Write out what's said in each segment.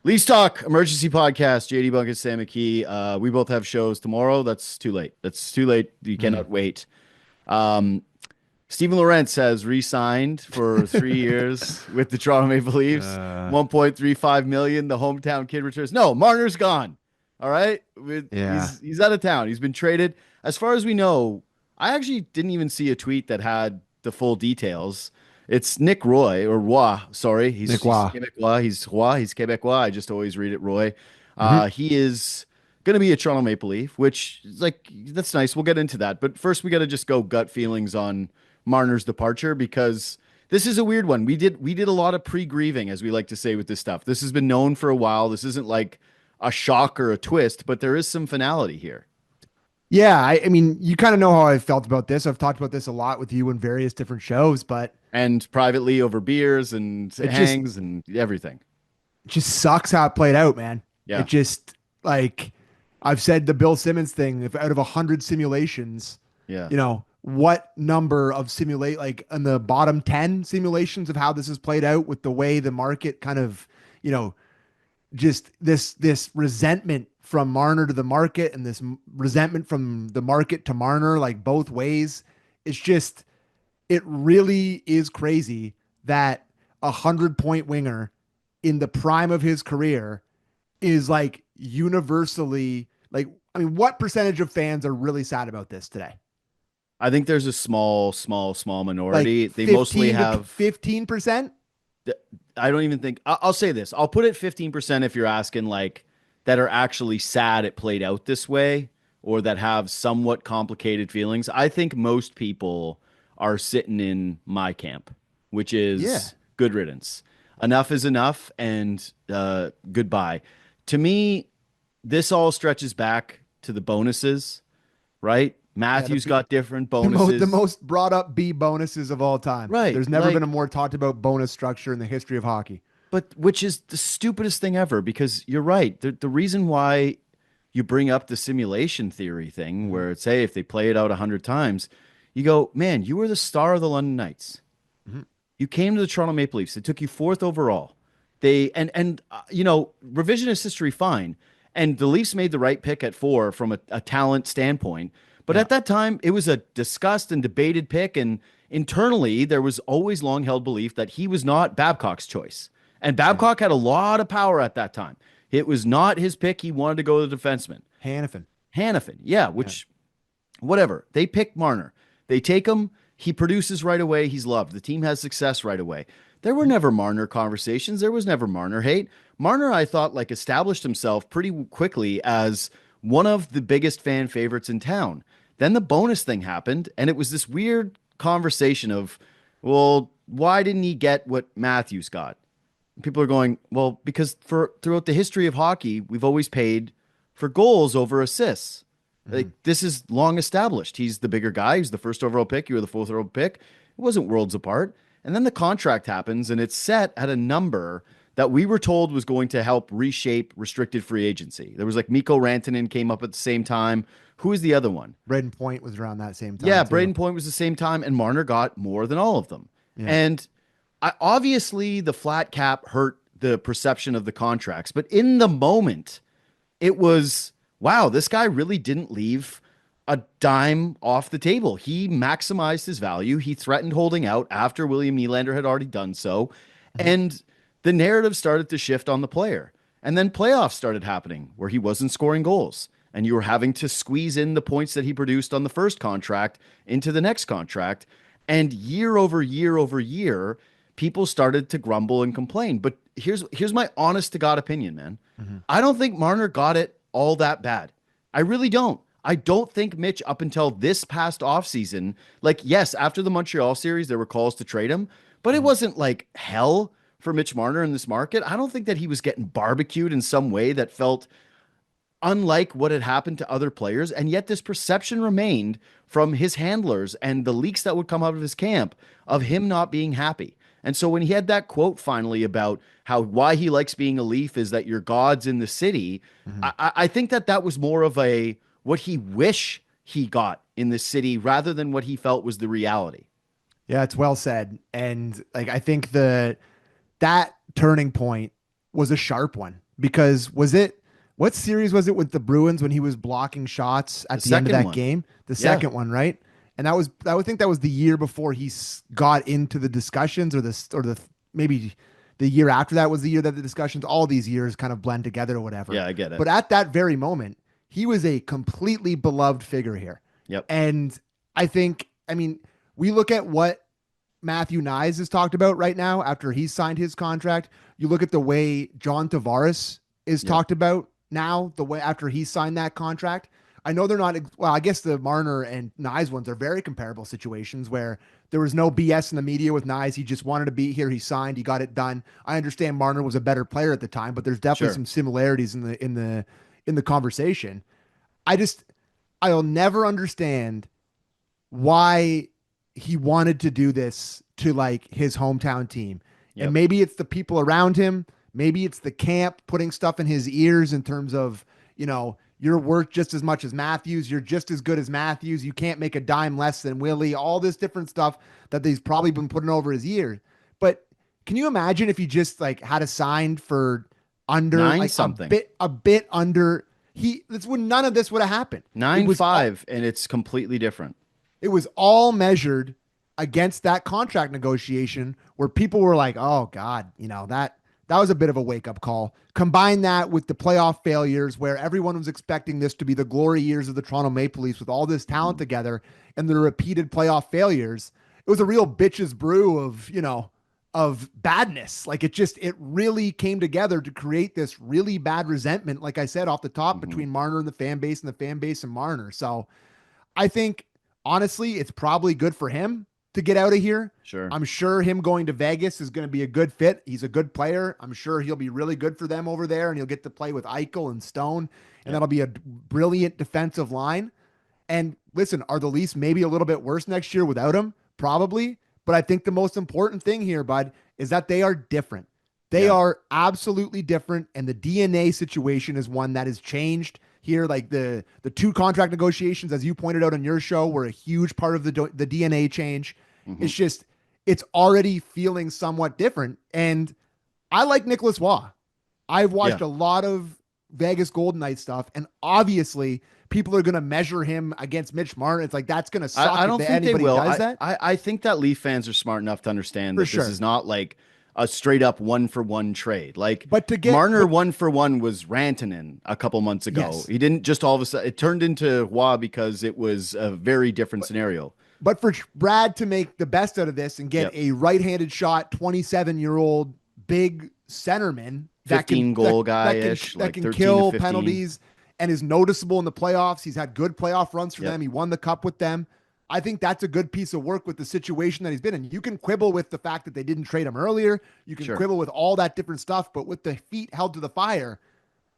Lease Talk Emergency Podcast. JD Bunkis, Sam McKee. We both have shows tomorrow. That's too late. That's too late. You Mm. cannot wait. Um, Stephen Lorent has re-signed for 3 years with the Toronto Maple Leafs. Uh, 1.35 million. The hometown kid returns. No, Marner's gone. All right, yeah. he's out of town. He's been traded. As far as we know, I actually didn't even see a tweet that had the full details. It's Nick Roy or Roy. Sorry, Nick he's Waugh. Quebecois. He's Roy. He's Quebecois. I just always read it Roy. Hmm. He is going to be a Toronto Maple Leaf, which is like that's nice. We'll get into that, but first we got to just go gut feelings on Marner's departure because this is a weird one. We did a lot of pre-grieving, as we like to say with this stuff. This has been known for a while. This isn't like a shock or a twist, but there is some finality here. Yeah, I mean, you kind of know how I felt about this. I've talked about this a lot with you in various different shows, but And privately over beers and it just hangs and everything. just sucks how it played out, man. It Yeah. just like I've said the Bill Simmons thing. If out of 100 simulations, Yeah. what number of simulate like in the bottom 10 simulations of how this has played out with the way the market kind of you know just this resentment from Marner to the market and this resentment from the market to Marner, like both ways. It's just it really is crazy that 100 point winger in the prime of his career is like universally like I mean, what percentage of fans are really sad about this today? I think there's a small Like minority. They mostly 15 to have 15%? I don't even think I'll say this. I'll put it 15% if you're asking like that are actually sad it played out this way or that have somewhat complicated feelings. I think most people are sitting in my camp, which Yeah. is good riddance. Enough is enough and goodbye. To me, this all stretches back to the bonuses, right? Yeah, Matthews got different the bonuses. most brought up B bonuses of all time. Right. There's never been a Like more talked about bonus structure in the history of hockey. but which is the stupidest thing ever because you're right. The reason why you bring up the simulation theory thing, Mhm. where it's, hey, if they play it out 100 times, you go, man, you were the star of the London Knights. Mhm. You came to the Toronto Maple Leafs. They took you fourth overall. Revisionist history, fine. And the Leafs made the right pick at four from a talent standpoint. But Yeah. at that time, it was a discussed and debated pick. And internally, there was always long held belief that he was not Babcock's choice. And Yeah. Babcock had a lot of power at that time. It was not his pick. He wanted to go to the defenseman. Hannafin. Hannafin, yeah, Yeah. which whatever. They pick Marner. They take him. He produces right away. He's loved. The team has success right away. There were Mhm. never Marner conversations. There was never Marner hate. Marner, I thought, like established himself pretty quickly as one of the biggest fan favorites in town. Then the bonus thing happened, and it was this weird conversation of, well, why didn't he get what Matthews got? People are going, well, because for throughout the history of hockey, we've always paid for goals over assists. Like Mhm. this is long established. He's the bigger guy. He's the first overall pick. You were the fourth overall pick. It wasn't worlds apart. And then the contract happens, and it's set at a number that we were told was going to help reshape restricted free agency. There was like Mikko Rantanen came up at the same time. Who is the other one? Braden Point was around that same time Yeah, too. Braden Point was the same time, and Marner got more than all of them. Yeah. And obviously, the flat cap hurt the perception of the contracts, but in the moment, it was wow, this guy really didn't leave a dime off the table. He maximized his value. He threatened holding out after William Nylander had already done so. Mhm. And the narrative started to shift on the player. And then playoffs started happening where he wasn't scoring goals. And you were having to squeeze in the points that he produced on the first contract into the next contract. And year over year over year, people started to grumble and complain. But here's my honest to God opinion, man. Mhm. I don't think Marner got it all that bad. I really don't. I don't think Mitch up until this past offseason, like yes, after the Montreal series there were calls to trade him, but it Mhm. wasn't like hell for Mitch Marner in this market. I don't think that he was getting barbecued in some way that felt unlike what had happened to other players. And yet this perception remained from his handlers and the leaks that would come out of his camp of him not being happy. And so when he had that quote finally about how why he likes being a Leaf is that your God's in the city, Mhm. I think that that was more of a what he wish he got in the city rather than what he felt was the reality. Yeah, it's well said. And like I think that turning point was a sharp one because what series was it with the Bruins when he was blocking shots The at the end of second that one. game? The Yeah. second one, right? And I would think that was the year before got into the discussions, or the maybe the year after that was the year that the discussions, all these years kind of blend together or whatever. Yeah, I get it. But at that very moment, he was a completely beloved figure here. Yep. And I mean, we look at what Matthew Nyes has talked about right now after he signed his contract. You look at the way John Tavares is Yep. talked about now, the way after he signed that contract. I know they're not, well, I guess the Marner and Nyes ones are very comparable situations where there was no BS in the media with Nyes. He just wanted to be here. He signed, he got it done. I understand Marner was a better player at the time, but there's definitely Sure. some similarities in the conversation. I just, I'll never understand why he wanted to do this to like his hometown team. And Yep. maybe it's the people around him. Maybe it's the camp putting stuff in his ears in terms of, you're worth just as much as Matthews. You're just as good as Matthews. You can't make a dime less than Willie. All this different stuff that he's probably been putting over his ears. But can you imagine if he just like had a signed for under Nine like something. a bit under that's when none of this would have happened. It Nine was all, five, and it's completely different. it was all measured against that contract negotiation where people were like, "Oh God, that was a bit of a wake up call." Combine that with the playoff failures where everyone was expecting this to be the glory years of the Toronto Maple Leafs with all this talent together and the repeated playoff failures. It was a real bitches brew of badness. Like it really came together to create this really bad resentment, like I said off the top, Mhm. between Marner and the fan base and Marner. So I think honestly, it's probably good for him to get out of here. Sure. I'm sure him going to Vegas is going to be a good fit. He's a good player. I'm sure he'll be really good for them over there, and he'll get to play with Eichel and Stone, and Yep. that'll be a brilliant defensive line. And listen, are the Leafs maybe a little bit worse next year without him? Probably. But I think the most important thing here, bud, is that they are different. They Yeah. are absolutely different. And the DNA situation is one that has changed here. Like the two contract negotiations, as you pointed out on your show, were a huge part of the DNA change. Mhm. It's just, it's already feeling somewhat different. And I like Nicholas Waugh. I've watched Yeah. a lot of Vegas Golden Knights stuff, and obviously people are going to measure him against Mitch Martin. It's like that's going to suck I if don't think they anybody will. does that. I think that Leaf fans are smart enough to understand For that this sure. is not like a straight up one for one trade. Like But to get Marner but one for one was Rantanen a couple months ago. yes, He didn't just all of a sudden, it turned into Wah because it was a very different scenario. but for Brad to make the best out of this and get Yep. a right-handed shot, 27-year-old big centerman 15 goal guy-ish, that like can 13 to kill 15. penalties and is noticeable in the playoffs. He's had good playoff runs for Yep. them. He won the cup with them. I think that's a good piece of work with the situation that he's been in. You can quibble with the fact that they didn't trade him earlier. You can Sure. quibble with all that different stuff, but with the feet held to the fire,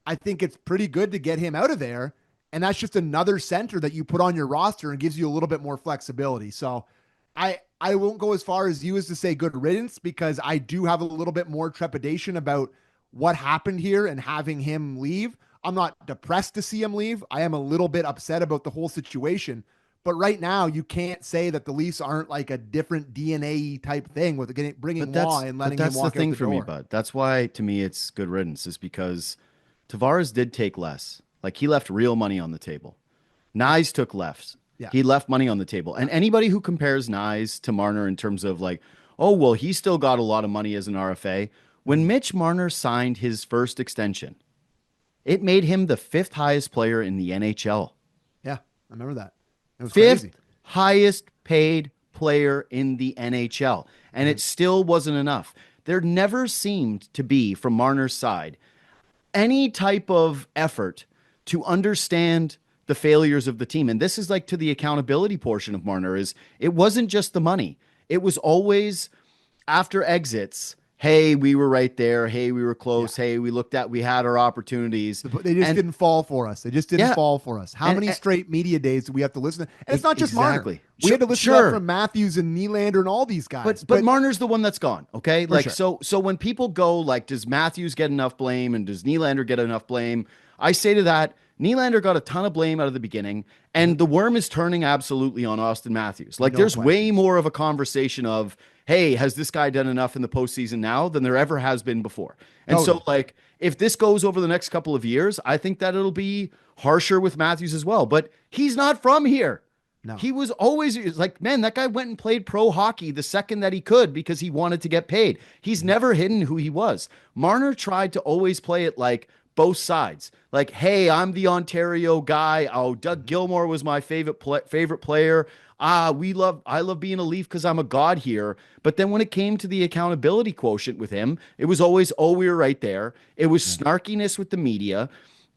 I think it's pretty good to get him out of there. And that's just another center that you put on your roster and gives you a little bit more flexibility. So I won't go as far as you as to say good riddance, because I do have a little bit more trepidation about what happened here and having him leave. I'm not depressed to see him leave. I am a little bit upset about the whole situation. But right now, you can't say that the Leafs aren't like a different DNA type thing with bringing Waugh and But letting him that's the walk thing out the for me, door. bud. That's why to me it's good riddance, is because Tavares did take less. Like he left real money on the table. Nyes took less. Yeah. He left money on the table. And anybody who compares Nyes to Marner in terms of like, oh, well, he still got a lot of money as an RFA. When Mitch Marner signed his first extension, it made him the fifth highest player in the NHL. Yeah, I remember that. It was Fifth crazy. highest paid player in the NHL. And it still wasn't enough. There never seemed to be, from Marner's side, any type of effort to understand the failures of the team. And this is like to the accountability portion of Marner, is it wasn't just the money. It was always after exits. Hey, we were right there. Hey, we were close. Hey, we had our opportunities. They just And didn't fall for us. They just didn't yeah, fall for us. How and, many straight media days do we have to listen to? And it's not just exactly. Marner. We had to listen to Sure. that from Matthews and Nylander and all these guys. But Marner's the one that's gone. Okay. For Like, sure. so when people go like, does Matthews get enough blame and does Nylander get enough blame? I say to that, Nylander got a ton of blame out of the beginning, and the worm is turning absolutely on Austin Matthews. Like, No there's question. way more of a conversation of, hey, has this guy done enough in the postseason now than there ever has been before? And so, Totally. like, if this goes over the next couple of years, I think that it'll be harsher with Matthews as well. But he's not from here. No. He was always like, man, that guy went and played pro hockey the second that he could because he wanted to get paid. He's never hidden who he was. Marner tried to always play it like both sides. Like, hey, I'm the Ontario guy. Oh, Doug Gilmour was my favorite player. I love being a Leaf because I'm a god here. But then when it came to the accountability quotient with him, it was always, oh, we were right there. It was Yeah. snarkiness with the media.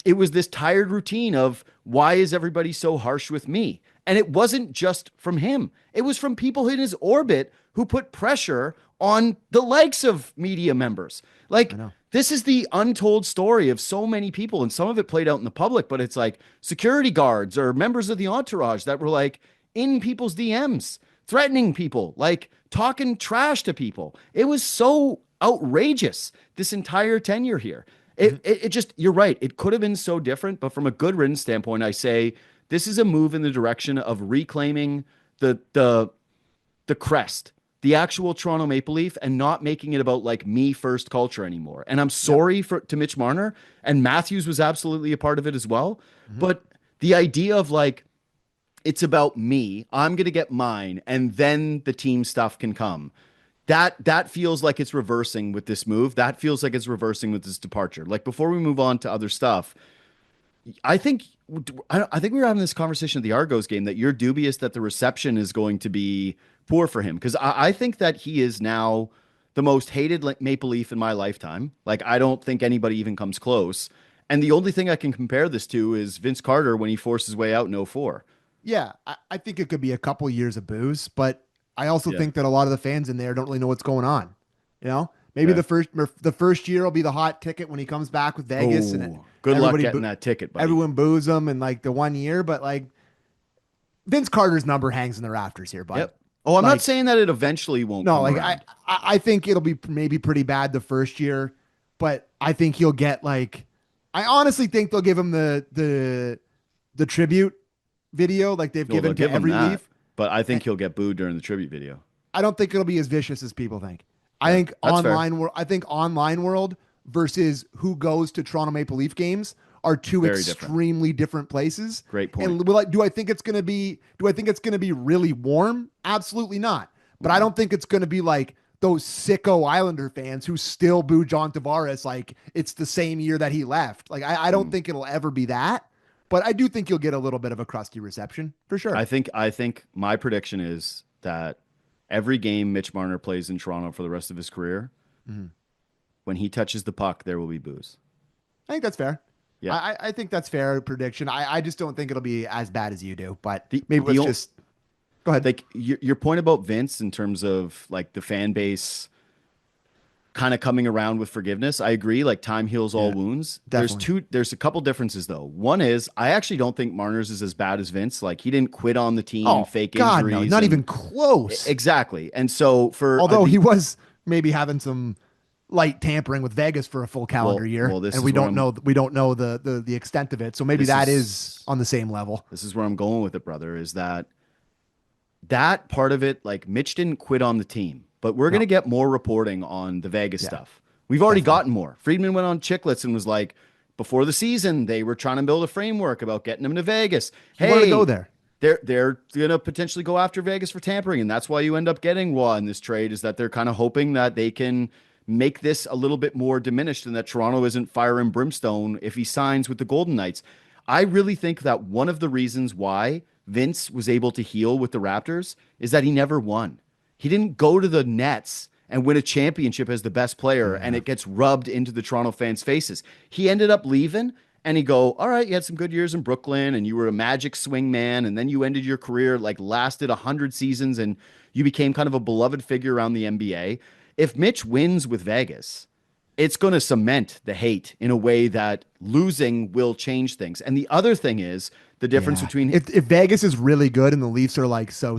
It was this tired routine of why is everybody so harsh with me? And it wasn't just from him. It was from people in his orbit who put pressure on the likes of media members. I Like, know. this is the untold story of so many people, and some of it played out in the public, but it's like security guards or members of the entourage that were like in people's DMs, threatening people, like talking trash to people. It was so outrageous this entire tenure here. It just, you're right. It could have been so different, but from a good riddance standpoint, I say this is a move in the direction of reclaiming the crest, the actual Toronto Maple Leaf, and not making it about like me first culture anymore. And I'm Yep. sorry for to Mitch Marner, and Matthews was absolutely a part of it as well. Mhm. But the idea of like it's about me, I'm gonna get mine, and then the team stuff can come. That feels like it's reversing with this move. That feels like it's reversing with this departure. Like before we move on to other stuff, I think I think we were having this conversation at the Argos game that you're dubious that the reception is going to be poor for him because I think that he is now the most hated Maple Leaf in my lifetime. Like I don't think anybody even comes close. And the only thing I can compare this to is Vince Carter when he forced his way out in '04. Yeah, I think it could be a couple years of booze, but I also Yeah. think that a lot of the fans in there don't really know what's going on. You know, maybe Okay. the first year will be the hot ticket when he comes back with Vegas, and Oh, good luck everybody getting that ticket, buddy. everyone boos him in like the 1 year. But like Vince Carter's number hangs in the rafters here, bud. Yep. Oh, I'm not Like saying that it eventually won't no, come like around. I think it'll be maybe pretty bad the first year, but I think he'll get like I honestly think they'll give him the tribute video like they've Well, they'll given to give him every that, Leaf. but I think he'll get booed during the tribute video. I don't think it'll be as vicious as people think. I Yeah, think that's fair. I think online world versus who goes to Toronto Maple Leaf games are two Very different. extremely different places. Great point. And do I think it's going to be really warm? Absolutely not. But I don't think it's going to be like those sicko Islander fans who still boo John Tavares like it's the same year that he left. Like I don't Mm. think it'll ever be that. But I do think you'll get a little bit of a crusty reception for sure. I think my prediction is that every game Mitch Marner plays in Toronto for the rest of his career, Mhm. when he touches the puck, there will be booze. I think that's fair. Yeah. I think that's fair prediction. I just don't think it'll be as bad as you do, but The maybe the let's o- just go ahead. like your point about Vince in terms of like the fan base kind of coming around with forgiveness. I agree. Like time heals all Yeah, wounds. definitely. There's a couple differences though. One is I actually don't think Marner's is as bad as Vince. Like he didn't quit on the team, Oh fake God, no, injuries, not and even close. exactly. And so for Although the he was maybe having some light tampering with Vegas for a full calendar year, this and is where I'm we don't know the extent of it. So maybe this that is is on the same level. this is where I'm going with it, brother, is that part of it, like Mitch didn't quit on the team, but we're No, gonna get more reporting on the Vegas yeah, stuff. We've already definitely. gotten more. Friedman went on Chicklets and was like, before the season, they were trying to build a framework about getting him to Vegas. He wanted to go Hey, there. they're gonna potentially go after Vegas for tampering, and that's why you end up getting Waugh in this trade, is that they're kind of hoping that they can make this a little bit more diminished and that Toronto isn't fire and brimstone if he signs with the Golden Knights. I really think that one of the reasons why Vince was able to heal with the Raptors is that he never won. He didn't go to the Nets and win a championship as the best player and Yeah. it gets rubbed into the Toronto fans' faces. He ended up leaving and he go, all right, you had some good years in Brooklyn and you were a magic swing man and then you ended your career like lasted 100 seasons and you became kind of a beloved figure around the NBA. If Mitch wins with Vegas, it's going to cement the hate in a way that losing will change things. And the other thing is the difference Yeah. between If Vegas is really good and the Leafs are like so,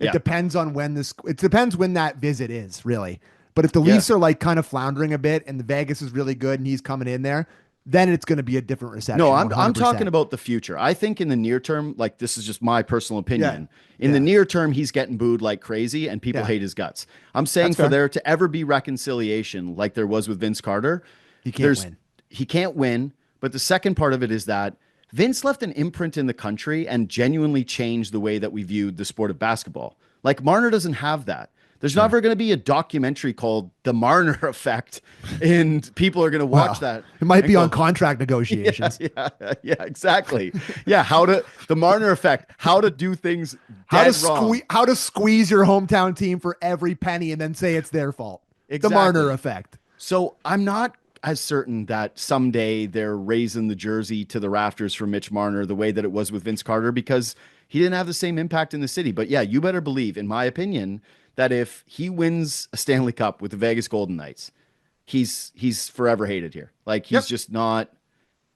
it yeah, depends on it depends when that visit is, really. But if the yeah, Leafs are like kind of floundering a bit and the Vegas is really good and he's coming in there, then it's going to be a different No, reception, I'm talking 100%. about the future. I think in the near term, like this is just my personal Yeah. opinion. In the Yeah. near term, he's getting booed like crazy and people Yeah. hate his guts. I'm That's saying for fair. there to ever be reconciliation like there was with Vince Carter, He can't there's win. he can't win. But the second part of it is that Vince left an imprint in the country and genuinely changed the way that we viewed the sport of basketball. Like Marner doesn't have that. There's Sure. never going to be a documentary called The Marner Effect, and people are going to watch Well, that it might and be on go, contract yeah, negotiations. yeah, yeah, exactly. Yeah, the Marner effect, how to do things How to dead wrong. squeeze your hometown team for every penny and then say it's their fault. The Marner Exactly. effect. So I'm not as certain that someday they're raising the jersey to the rafters for Mitch Marner the way that it was with Vince Carter because he didn't have the same impact in the city. But yeah, you better believe, in my opinion, that if he wins a Stanley Cup with the Vegas Golden Knights, he's forever hated here. Like he's Yep. just not I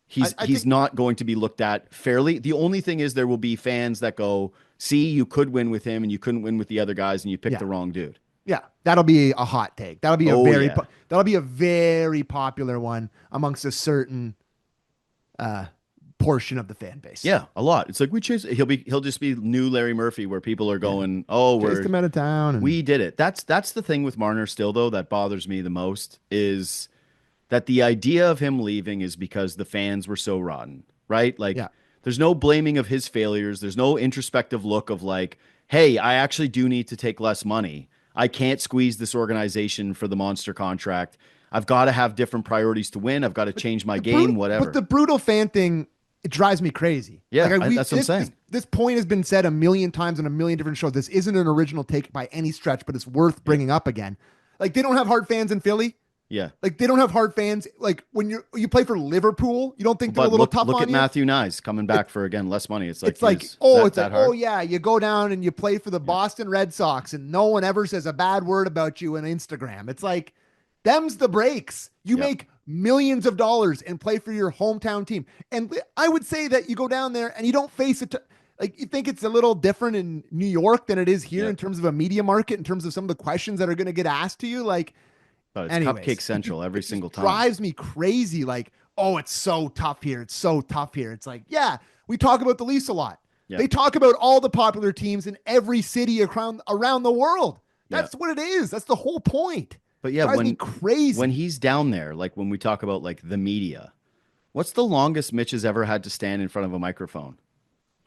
he's think not going to be looked at fairly. The only thing is there will be fans that go, "See, you could win with him and you couldn't win with the other guys and you picked yeah. the wrong dude." Yeah. That'll be a hot take. Oh yeah. That'll be a very popular one amongst a certain uh portion of the fan base. Yeah, a lot. It's like we chase he'll just be new Larry Murphy where people are Yeah. going, "Oh, Chased him out of town and we did it." That's the thing with Marner still though that bothers me the most is that the idea of him leaving is because the fans were so rotten, right? Like yeah. there's no blaming of his failures. There's no introspective look of like, "Hey, I actually do need to take less money. I can't squeeze this organization for the monster contract. I've got to have different priorities to win. I've got to change my game, But whatever." the brutal fan thing, it drives me crazy. Yeah, We that's what I'm saying. this point has been said a million times on a million different shows. This isn't an original take by any stretch, but it's worth Yeah. bringing up again. Like they don't have hard fans in Philly. Yeah. Like they don't have hard fans. Like when you play for Liverpool, you don't think they're a But little look tough look on at you. Matthew Nyes coming back for again less money. It's like It's like, is oh, that it's like, that oh hard? yeah, you go down and you play for the Yeah. Boston Red Sox, and no one ever says a bad word about you on Instagram. It's like, them's the breaks. You Yeah. make millions of dollars and play for your hometown team. And I would say that you go down there and you don't face it. Like you think it's a little different in New York than it is here Yeah. in terms of a media market, in terms of some of the questions that are going to get asked to you. Like, But it's anyways, cupcake central every it just single time. drives me crazy. Like, oh, it's so tough here. It's so tough here. It's like, yeah, we talk about the Leafs a lot. Yeah. They talk about all the popular teams in every city around the world. Yeah. That's what it is. That's the whole point. But yeah, Drives me crazy. when he's down there, like when we talk about like the media, what's the longest Mitch has ever had to stand in front of a microphone?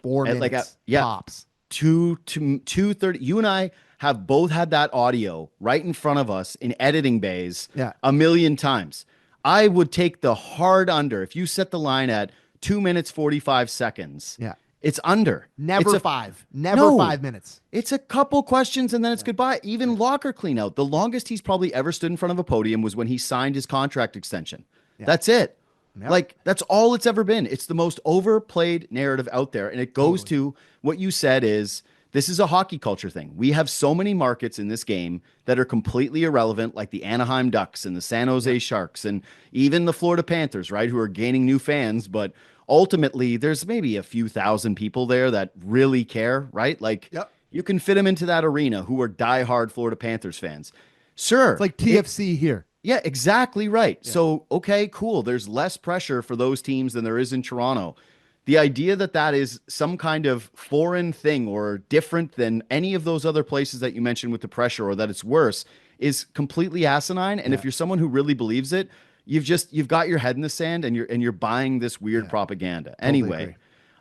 Four At like minutes yeah, tops. 2:30. You and I have both had that audio right in front of us in editing bays Yeah. a million times. I would take the hard under if you set the line at 2 minutes 45 seconds. Yeah. It's under. Never It's a five. Never No. 5 minutes. It's a couple questions and then it's goodbye. Even locker clean out. The longest he's probably ever stood in front of a podium was when he signed his contract extension. Yeah. That's it. Yep. Like that's all it's ever been. It's the most overplayed narrative out there. And it goes to what you said is this is a hockey culture thing. We have so many markets in this game that are completely irrelevant, like the Anaheim Ducks and the San Jose Sharks and even the Florida Panthers, right? Who are gaining new fans, but ultimately there's maybe a few thousand people there that really care, right? Like Yep. you can fit them into that arena who are diehard Florida Panthers fans. Sure. It's like TFC here. Yeah, exactly right. So, okay, cool. There's less pressure for those teams than there is in Toronto. The idea that that is some kind of foreign thing or different than any of those other places that you mentioned with the pressure or that it's worse is completely asinine. And if you're someone who really believes it, you've got your head in the sand and you're buying this weird propaganda. Anyway,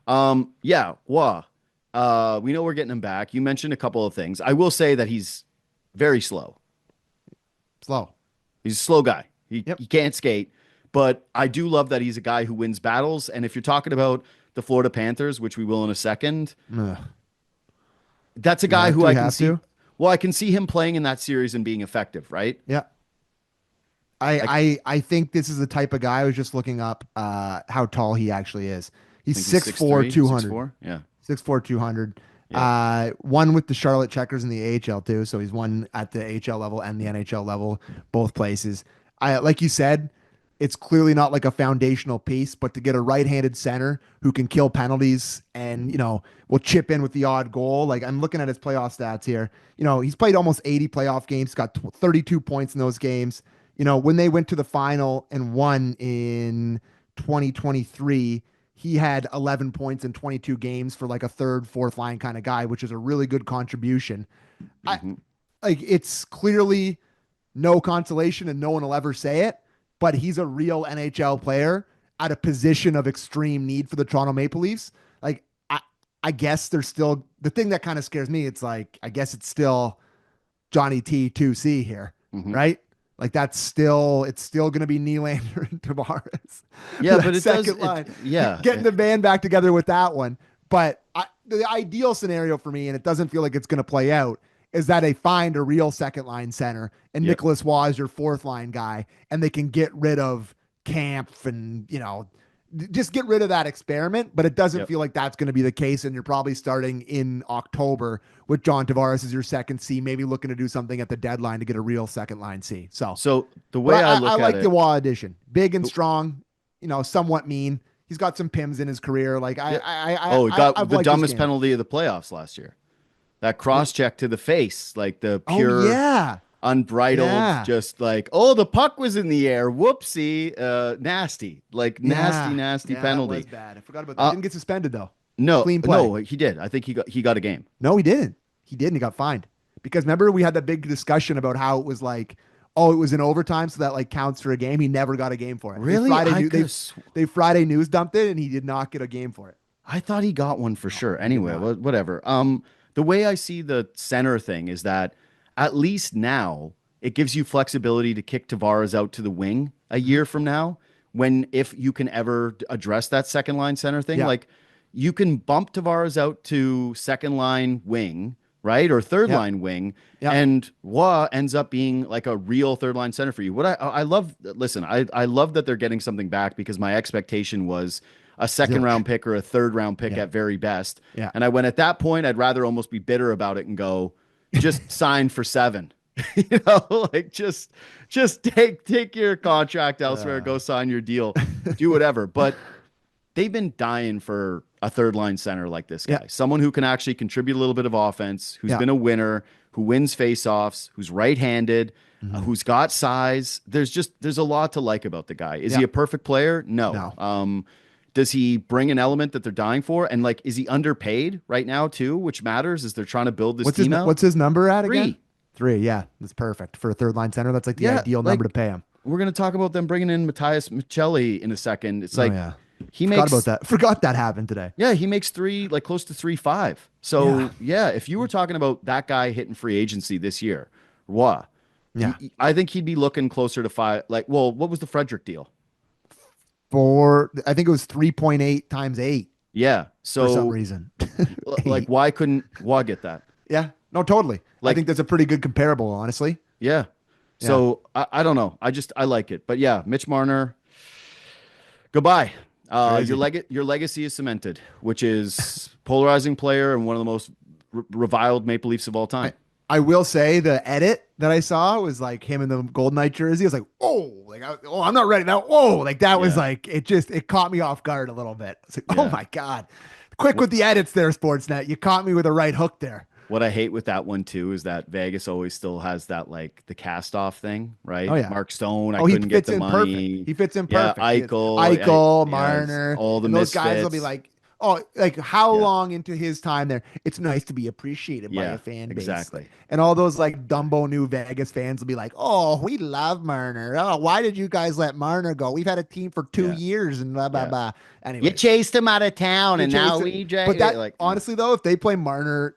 agree. we know we're getting him back. You mentioned a couple of things. I will say that he's very slow. Slow. He's a slow guy. He Yep. can't skate, but I do love that he's a guy who wins battles. And if you're talking about the Florida Panthers, which we will in a second, Ugh. that's a guy Do who we I can have see. to? Well, I can see him playing in that series and being effective, right? Yeah. I think this is the type of guy. I was just looking up how tall he actually is. He's I think 6'4", 6'3", 200. 6'4". Yeah. 6'4", 200. Yeah. Won with the Charlotte Checkers in the AHL too. So he's won at the AHL level and the NHL level, both places. Like you said, it's clearly not like a foundational piece, but to get a right-handed center who can kill penalties and, will chip in with the odd goal. Like I'm looking at his playoff stats here. He's played almost 80 playoff games, got 32 points in those games. When they went to the final and won in 2023, he had 11 points in 22 games for like a third, fourth line kind of guy, which is a really good contribution. I Hmm. like it's clearly no consolation and no one will ever say it, but he's a real NHL player at a position of extreme need for the Toronto Maple Leafs. Like I I guess there's still the thing that kind of scares me. It's like I guess it's still Johnny T 2C here, Hmm. right? Like that's still it's still going to be Nylander and Tavares for Yeah, that but it does second it. line. Yeah, Getting the band back together with that one, but the ideal scenario for me, and it doesn't feel like it's going to play out, is that they find a real second line center and yep. Nicholas Waugh is your fourth line guy, and they can get rid of Camp and just get rid of that experiment. But it doesn't Yep. feel like that's going to be the case, and you're probably starting in October with John Tavares as your second C, maybe looking to do something at the deadline to get a real second line C. So, So the but way I I look at like the it, Waugh addition, big and the- strong, somewhat mean. He's got some pims in his career. Like yeah. Oh, he I've got the liked his dumbest game. penalty of the playoffs last year. That cross check to the face, like the Oh pure, yeah, unbridled, yeah, just like, oh, the puck was in the air. Whoopsie. Nasty. Like nasty, yeah, nasty yeah. That was penalty. bad. I forgot about that. Uh Didn't get suspended though. no, Clean play. no, he did. I think he got a game. No, he didn't. He didn't. He got fined because remember we had that big discussion about how it was like, oh, it was in overtime, so that like counts for a game. He never got a game for it. Really? They Friday news dumped it, and he did not get a game for it. I thought he got one for No, sure. he did Anyway, not. whatever. The way I see the center thing is that at least now it gives you flexibility to kick Tavares out to the wing a Mhm. year from now, when if you can ever address that second line center thing, Yeah, like you can bump Tavares out to second line wing, right? Or third yeah, line wing, yeah. and Wah ends up being like a real third line center for you. What I love, listen, I love that they're getting something back because my expectation was a second Zilch. round pick or a third round pick Yeah, at very best. yeah. And I went at that point, I'd rather almost be bitter about it and go, just sign for seven. Like just take your contract elsewhere, Uh, go sign your deal, do whatever. But they've been dying for a third line center like this yeah, guy, someone who can actually contribute a little bit of offense, who's yeah. been a winner, who wins faceoffs, who's right-handed, Mhm. who's got size. There's a lot to like about the guy. Is he Yeah. a perfect player? No. No. Does he bring an element that they're dying for? And like, is he underpaid right now too? Which matters as they're trying to build this team out. What's his number at again? Three. 3. Yeah, that's perfect for a third line center. That's like the Yeah, ideal number to like pay him. we're gonna talk about them bringing in Matthias Michelli in a second. It's Oh like yeah, he forgot about makes that. Forgot that happened today. yeah, he makes three, like close to 3.5. Yeah, So yeah, if you were talking about that guy hitting free agency this year, what? yeah. I think he'd be looking closer to five. Like, well, what was the Frederick deal? I think it was 3.8 times 8 Yeah. for some So reason. like, 8. why couldn't Wah get that? Yeah, no, totally. I Like, think that's a pretty good comparable, honestly. yeah. Yeah, So I don't know. I like it. But yeah, Mitch Marner, goodbye. crazy. Your legacy is cemented, which is polarizing player and one of the most reviled Maple Leafs of all I, time. I will say the edit that I saw was like him in the Golden Knight jersey. I was like, oh, oh, I'm not ready now. Whoa, like that was Yeah. like it caught me off guard a little bit. It's like, oh Yeah. my god, quick with the edits there, Sportsnet. You caught me with a right hook there. What I hate with that one too is that Vegas always still has that like the cast off thing, Oh right? yeah. Mark Stone, I Oh, he couldn't get fits the in perfect. money. He fits in Yeah, perfect. Eichel, Eichel, yes, Marner, all the and those guys will be misfits. like, oh, like how Yeah, long into his time there? It's nice to be appreciated by yeah, a fan base. exactly. And all those like Dumbo New Vegas fans will be like, oh, we love Marner. Oh, why did you guys let Marner go? We've had a team for two Yeah, years and blah blah yeah. blah. You Anyways, chased him out of town, you and now chased it. we But that like honestly though, if they play Marner,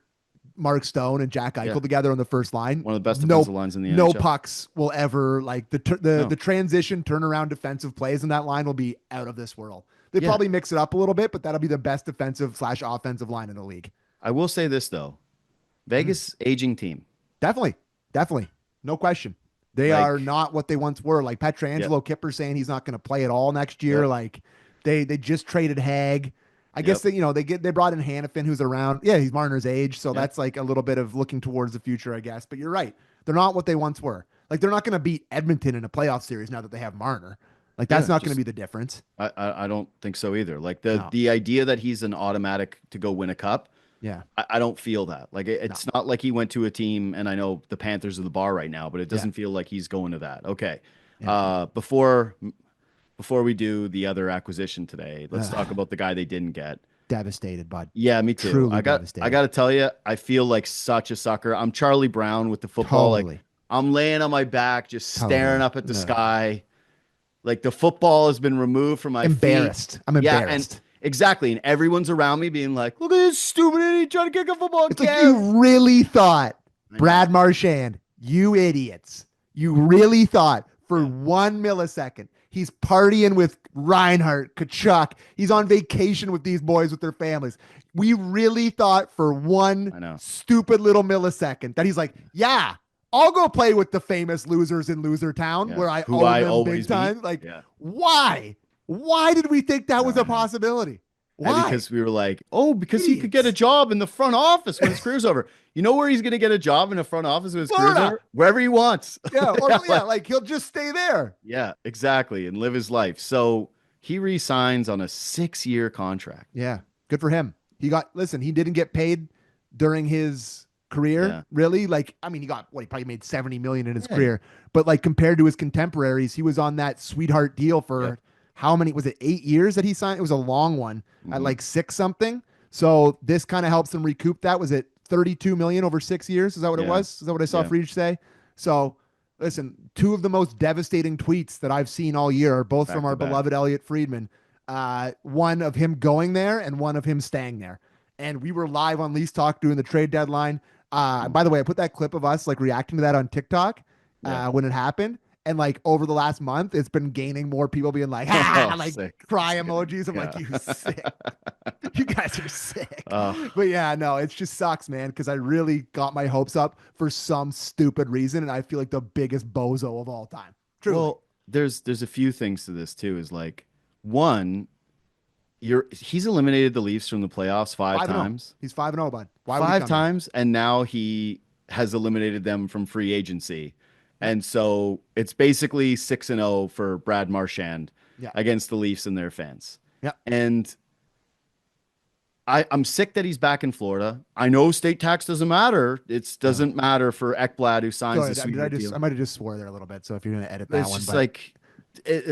Mark Stone, and Jack yeah, Eichel together on the first line, one of the best no defensive lines in the no NHL. pucks will ever like the No, transition turnaround defensive plays in that line will be out of this world. They yeah. probably mix it up a little bit, but that'll be the best defensive slash offensive line in the league. I will say this though, Mhm. Vegas aging team, Definitely, definitely, no question. They are like not what they once were. Like yeah, Petrangelo, Kipper saying he's not going to play at all next year. yep, Like they just traded Hag. I guess yep, they brought in Hannafin, who's around. Yeah, he's Marner's age, so yep, that's like a little bit of looking towards the future, I guess. But you're right, they're not what they once were. Like they're not going to beat Edmonton in a playoff series now that they have Marner. Like that's yeah. not going to Just be the difference. I don't think so either. Like No. the idea that he's an automatic to go win a cup. Yeah. I don't feel that. Like No. it's not like he went to a team, and I know the Panthers are the bar right now, but it Yeah. doesn't feel like he's going to that. Okay. Yeah. Before before we do the other acquisition today, let's talk about the guy they didn't get. Devastated, bud. Yeah, me too. Truly I devastated. got to tell you, I feel like such a sucker. I'm Charlie Brown with the football. Like Totally. I'm laying on my back, just staring Totally. up at the Ugh. sky. Like the football has been removed from my feet. Embarrassed. I'm Yeah, and embarrassed. exactly. And everyone's around me being like, look at this stupid idiot trying to kick a football It's like again. you really thought, I know. Brad Marchand, you idiots. You really thought for Yeah. 1 millisecond he's partying with Reinhardt, Kachuk. He's on vacation with these boys with their families. We really thought for one I know. stupid little millisecond that he's like, yeah, I'll go play with the famous losers in Loser Town Yeah. where I Who own I them big always beat. time. Like, Yeah. why? Why did we think that No, was a I know. possibility? And Why? because we were like, oh, because he could get a Idiots. job in the front office when his career's over. You know where he's going to get a job in the front office when his career's Florida. over? Wherever he wants. Yeah, or Yeah, yeah, like he'll just stay there. yeah, exactly. And live his life. So he re-signs on a 6-year contract. Yeah, good for him. Listen, he didn't get paid during his career, Yeah. really. Like, I mean, he probably made 70 million in his Yeah. career, but like compared to his contemporaries, he was on that sweetheart deal for Yeah. how many, was it 8 years that he signed? It was a long one at Mhm. like six something. So this kind of helps him recoup that. Was it 32 million over 6 years? Is that what it Yeah. was? Is that what I saw Yeah. Friedrich say? So listen, two of the most devastating tweets that I've seen all year are both Back from to our back. beloved Elliot Friedman. One of him going there and one of him staying there. And we were live on Lease Talk doing the trade deadline. By the way, I put that clip of us like reacting to that on TikTok Yeah. when it happened. And like over the last month, it's been gaining more people being like, ah, Oh, like sick. cry That's good. emojis. I'm like, Yeah. you sick. You guys are sick. Oh, But yeah, no, it just sucks, man, because I really got my hopes up for some stupid reason. And I feel like the biggest bozo of all time. Truly. well, there's a few things to this too. Is like one, he's eliminated the Leafs from the playoffs five 5-0. times. He's 5-0, bud. Why would he Five come here? times, and now he has eliminated them from free agency. And so it's basically 6-0 for Brad Marchand Yeah. against the Leafs and their fans. Yeah. And I'm sick that he's back in Florida. I know state tax doesn't matter. It doesn't matter for Ekblad who signs Sorry, the sweetheart I deal. might have just swore there a little bit. So if you're gonna edit that It's one, just but like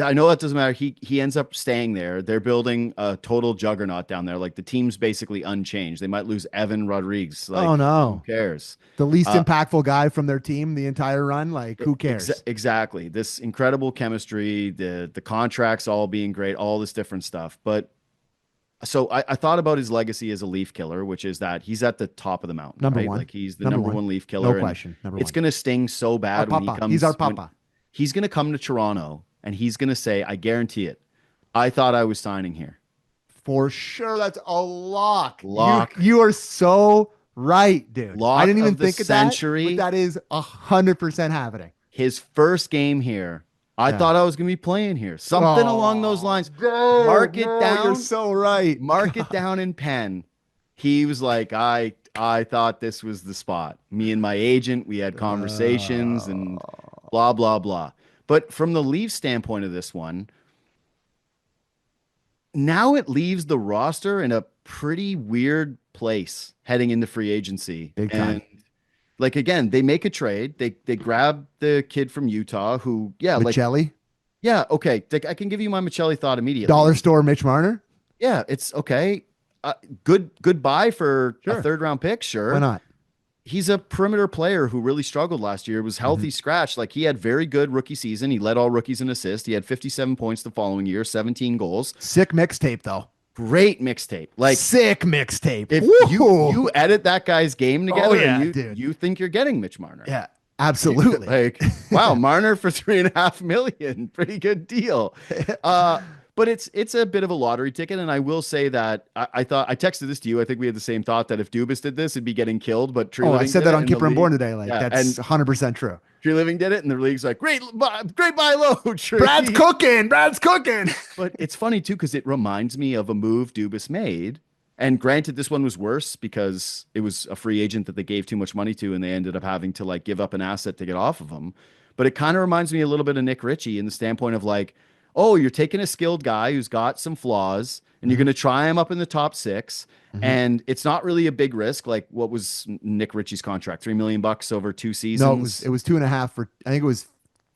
I know that doesn't matter. He ends up staying there. They're building a total juggernaut down there. Like the team's basically unchanged. They might lose Evan Rodriguez. Like oh who no, cares? the least Uh, impactful guy from their team the entire run. Like who cares? Exactly. This incredible chemistry, the contracts all being great, all this different stuff. But so I thought about his legacy as a leaf killer, which is that he's at the top of the mountain, Number right? one. Like he's the Number number one. one leaf No killer. And question. Number it's one. gonna sting so Our bad when he papa. comes. He's our when- papa. he's gonna come to Toronto and he's gonna say, I guarantee it. I thought I was signing here. For sure, that's a lock. Lock. You are so right, dude. Lock I didn't even of the think of century. that, but that is 100% happening. His first game here, I Yeah. thought I was gonna be playing here. Something along those lines. Mark it down. You're so right. Mark it down in pen. He was like, I thought this was the spot. Me and my agent, we had conversations and blah blah blah. But from the Leafs standpoint of this one, now it leaves the roster in a pretty weird place heading into free agency. Big time. And like again, they make a trade. They grab the kid from Utah who, yeah, like Michelli, yeah, okay. I can give you my Michelli thought immediately. dollar store Mitch Marner. Yeah, it's okay. Goodbye for Sure. a third round pick, sure. Why not? He's a perimeter player who really struggled last year. Was healthy scratch. Like he had very good rookie season. He led all rookies in assists. He had 57 points the following year, 17 goals. Sick mixtape though. Great mixtape. Like Sick mixtape. if Woo! you edit that guy's game together yeah, and dude. you think you're getting Mitch Marner. Yeah, absolutely. Like, wow, Marner for 3.5 million. Pretty good deal. But it's a bit of a lottery ticket, and I will say that I thought I texted this to you. I think we had the same thought that if Dubas did this, it'd be getting killed. But Tree Oh, I Living said did that it, on and the Kipper and Born league- today. Like yeah, that's and 100% true. Tree Living did it, and the league's like, great buy low, Tree. Brad's cooking. Brad's cooking. But it's funny too because it reminds me of a move Dubas made. And granted, this one was worse because it was a free agent that they gave too much money to, and they ended up having to like give up an asset to get off of him. But it kind of reminds me a little bit of Nick Ritchie in the standpoint of like, oh, you're taking a skilled guy who's got some flaws, and you're going to try him up in the top 6, and it's not really a big risk. Like what was Nick Ritchie's contract? $3 million over 2 seasons. No, it was 2.5 for. I think it was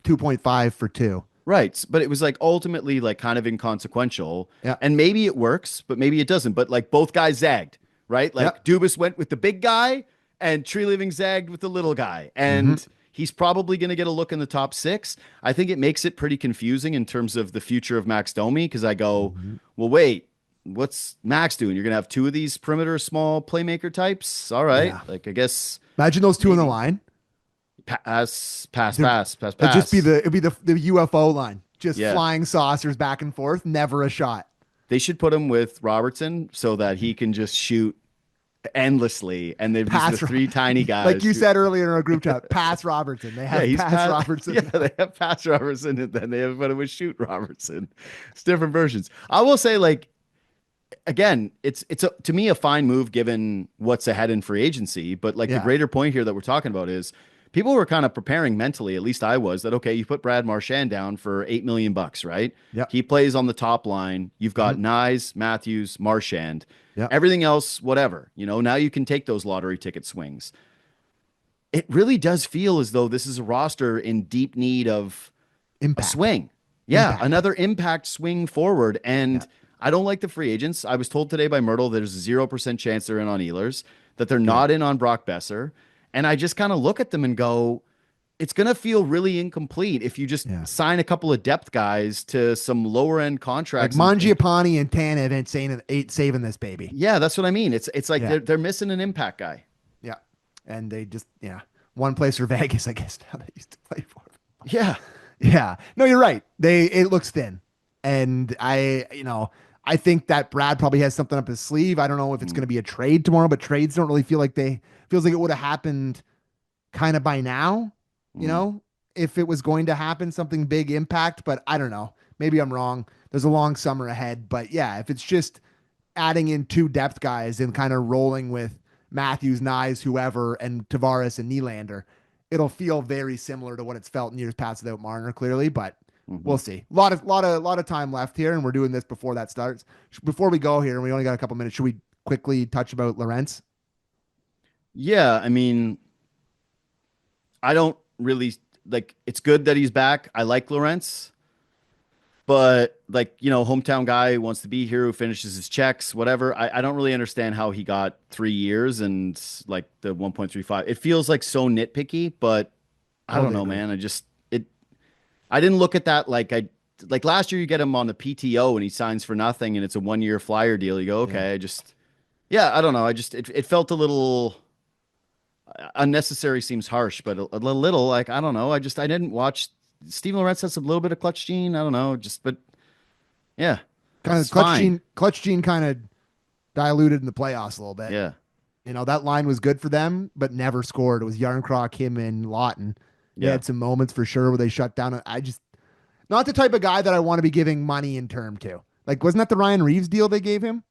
2.5 for 2. Right. But it was like ultimately like kind of inconsequential. Yeah. And maybe it works, but maybe it doesn't. But like both guys zagged, right? Yeah. Like Dubas went with the big guy and Tree Living zagged with the little guy. Hmm. And he's probably going to get a look in the top six. I think it makes it pretty confusing in terms of the future of Max Domi because I go, Hmm. well, wait, what's Max doing? You're going to have two of these perimeter small playmaker types? All right. Yeah. Like I guess Imagine those two on the maybe line. pass, pass, They're, pass, pass, it'd just be pass. the UFO line, just Yeah. flying saucers back and forth, never a shot. They should put him with Robertson so that he can just shoot endlessly, and they're just the Pass, three tiny like guys. you Who, said earlier in our group chat, pass Robertson. They yeah, have he's pass Pat. Robertson Yeah, now. they have Pass Robertson, and then they have put him with Shoot Robertson. It's different versions. I will say, like again, it's to me a fine move given what's ahead in free agency. But like the Yeah. greater point here that we're talking about is people were kind of preparing mentally, at least I was, that okay, you put Brad Marchand down for 8 million bucks, right? Yeah. He plays on the top line. You've Hmm. got Nyes, Matthews, Marchand. Yeah. Everything else, whatever. Now you can take those lottery ticket swings. It really does feel as though this is a roster in deep need of a Impact. swing. Yeah, Impact. another impact swing forward. Yeah. And I don't like the free agents. I was told today by Myrtle there's a 0% chance they're in on Ehlers, that they're Good. not in on Brock Besser. And I just kind of look at them and go, it's going to feel really incomplete if you just Yeah. sign a couple of depth guys to some lower end Like contracts. And Mangiapane and Tanev ain't saving this baby. yeah, that's what I mean. It's like Yeah. they're missing an impact guy. Yeah. And they just, yeah. One place for Vegas, I guess now they used to play for. Yeah. Yeah. No, you're right. It looks thin. And I think that Brad probably has something up his sleeve. I don't know if it's going Mm, to be a trade tomorrow, but trades don't really feel like feels like it would have happened kind of by now, you mm. know, if it was going to happen, something big impact, but I don't know. Maybe I'm wrong. There's a long summer ahead, but yeah, if it's just adding in two depth guys and kind of rolling with Matthews, Nyes, whoever, and Tavares and Nylander, it'll feel very similar to what it's felt in years past without Marner, clearly, but we'll Mhm. see. A lot of time left here, and we're doing this before that starts. Before we go here, and we only got a couple minutes, should we quickly touch about Lorentz? Yeah, I mean, I don't really like it's good that he's back. I like Lawrence, but like, hometown guy who wants to be here, who finishes his checks, whatever. I don't really understand how he got 3 years and like the 1.35. It feels like so nitpicky, but I don't Totally know, agree. man. I didn't look at that like last year you get him on the PTO and he signs for nothing and it's a 1 year flyer deal. You go, Yeah. okay, yeah, I don't know. It felt a little unnecessary seems harsh, but a little like I don't know. I didn't watch. Steven Lorentz has a little bit of clutch gene. I don't know. But yeah, Kind of it's fine. Clutch Gene kind of diluted in the playoffs a little bit. Yeah, That line was good for them, but never scored. It was Yarncroc, him, and Lawton. They yeah. had some moments for sure where they shut down. I just not the type of guy that I want to be giving money in term to. Like, wasn't that the Ryan Reeves deal they gave him?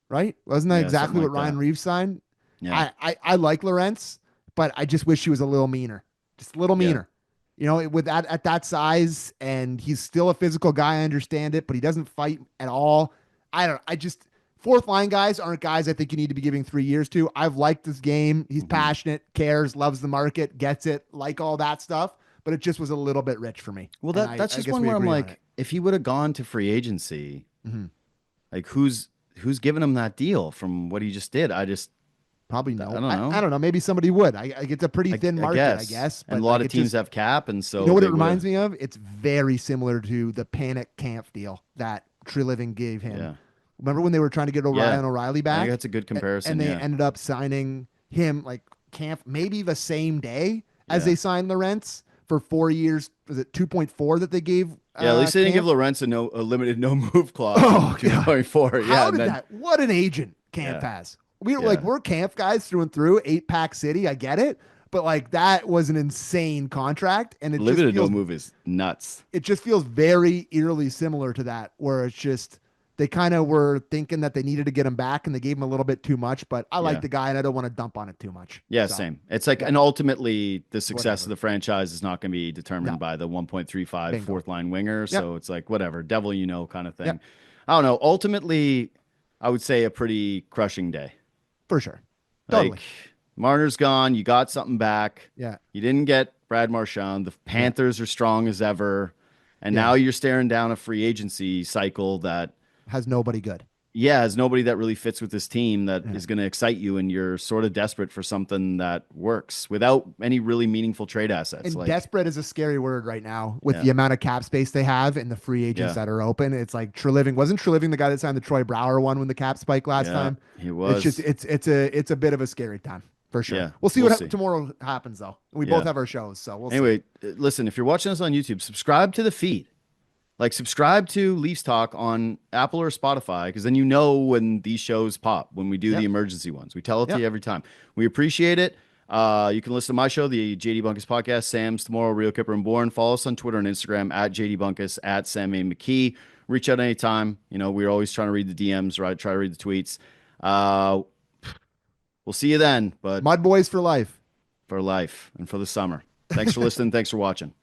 Right? Wasn't that Yeah, exactly something what like Ryan that. Reeves signed? Yeah, I like Lorentz, but I just wish he was a little meaner, just a little yeah. meaner. With that at that size, and he's still a physical guy. I understand it, but he doesn't fight at all. I don't. I just fourth line guys aren't guys I think you need to be giving 3 years to. I've liked this game. He's Hmm. passionate, cares, loves the market, gets it, like all that stuff. But it just was a little bit rich for me, Well, and that's I just guess one we where I'm agree on it. like, if he would have gone to free agency, Mm-hmm. like who's giving him that deal from what he just did? Probably I no. don't I know. don't know. Maybe somebody would. It's a pretty thin I market, I guess, guess. and But a lot like of it teams just, have cap, and you know so what it they would reminds have. me of? It's very similar to the Panic Camp deal that Tree Living gave him. Yeah, Remember when they were trying to get yeah. Ryan O'Reilly I think back, that's a good and comparison. they Yeah, ended up signing him like Camp maybe the same day as yeah. they signed Lorentz for 4 years. Was it 2.4 that they gave Yeah, at least they didn't give Camp? Lorenz a limited no move clause in Oh yeah. 2.4. Yeah, How and did then that? What an agent Camp yeah, has. yeah. We're Camp guys through and through, 8-pack city. I get it. But like that was an insane contract. And Limited no move is nuts. it just feels very eerily similar to that, where it's just they kind of were thinking that they needed to get him back and they gave him a little bit too much. But I like Yeah. the guy and I don't want to dump on it too much. Yeah, So same. It's like, yeah, and ultimately the success of whatever. the franchise is not going to be determined No, by the 1.35 bingo. fourth line winger. Yep. So it's like, whatever, devil kind of thing. Yep. I don't know. Ultimately, I would say a pretty crushing day. For sure. Like Totally. Marner's gone. You got something back. Yeah. You didn't get Brad Marchand. The Yeah. Panthers are strong as ever. And Yeah. now you're staring down a free agency cycle that, Has nobody good. yeah, has nobody that really fits with this team that Yeah. is going to excite you. And you're sort of desperate for something that works without any really meaningful trade assets. And Like, desperate is a scary word right now with yeah, the amount of cap space they have and the free agents yeah, that are open. It's like Treliving wasn't Treliving the guy that signed the Troy Brower one when the cap spike last yeah, time. he It's just was. it's a bit of a scary time for sure. Yeah, We'll see we'll what see. tomorrow happens though. We both Yeah. have our shows, so we'll see. Anyway, listen, if you're watching us on YouTube, subscribe to the feed. Like, subscribe to Leafs Talk on Apple or Spotify, because then you know when these shows pop, when we do the Yep. emergency ones. We tell it to Yep. you every time. We appreciate it. You can listen to my show, the JD Bunkus Podcast, Sam's Tomorrow, Real Kipper and Born. Follow us on Twitter and Instagram at JD Bunkus, at Sam A. McKee. Reach out anytime. You know, we're always trying to read the DMs, right? Try to read the tweets. Uh, we'll see you then, but Mud Boys for life. for life and for the summer. Thanks for listening. Thanks for watching.